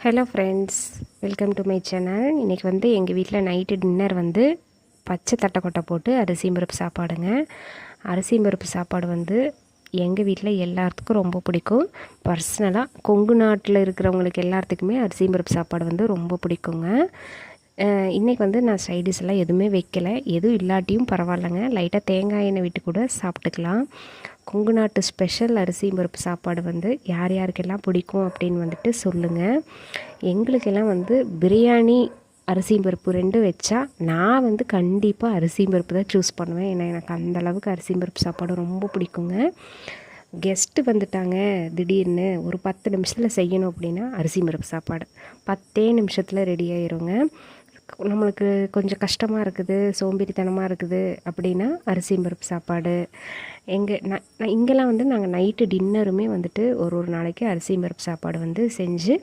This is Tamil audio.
Hello friends, welcome to my channel. இன்றைக்கி வந்து எங்கள் வீட்டில் நைட்டு டின்னர் வந்து பச்சை தட்டைக்கொட்டை போட்டு அரிசி பருப்பு சாப்பாடுங்க. அரிசி பருப்பு சாப்பாடு வந்து எங்கள் வீட்டில் எல்லாத்துக்கும் ரொம்ப பிடிக்கும். பர்சனலாக கொங்கு நாட்டில் இருக்கிறவங்களுக்கு எல்லாத்துக்குமே அரிசி பருப்பு சாப்பாடு வந்து ரொம்ப பிடிக்குங்க. இன்றைக்கி வந்து நான் சைடிஷ் எல்லாம் எதுவுமே வைக்கலை. எதுவும் இல்லாட்டியும் பரவாயில்லைங்க, லைட்டாக தேங்காய் எண்ணெய் விட்டு கூட சாப்பிட்டுக்கலாம். கொங்கு நாட்டு ஸ்பெஷல் அரிசி பருப்பு சாப்பாடு வந்து யார் யாருக்கெல்லாம் பிடிக்கும் அப்படின்னு வந்துட்டு சொல்லுங்கள். எங்களுக்கெல்லாம் வந்து பிரியாணி அரிசி பருப்பு ரெண்டும் வச்சா நான் வந்து கண்டிப்பாக அரிசி பருப்பு தான் சூஸ் பண்ணுவேன். ஏன்னா எனக்கு அந்தளவுக்கு அரிசி பருப்பு சாப்பாடு ரொம்ப பிடிக்குங்க. கெஸ்ட்டு வந்துட்டாங்க திடீர்னு ஒரு 10 நிமிஷத்தில் செய்யணும் அப்படின்னா அரிசி பருப்பு சாப்பாடு 10 நிமிஷத்தில் ரெடி ஆயிருங்க. நம்மளுக்கு கொஞ்சம் கஷ்டமாக இருக்குது, சோம்பேறித்தனமாக இருக்குது அப்படின்னா அரிசி பருப்பு சாப்பாடு. நான் இங்கெல்லாம் வந்து நாங்கள் நைட்டு டின்னருமே வந்துட்டு ஒரு நாளைக்கு அரிசி பருப்பு சாப்பாடு வந்து செஞ்சு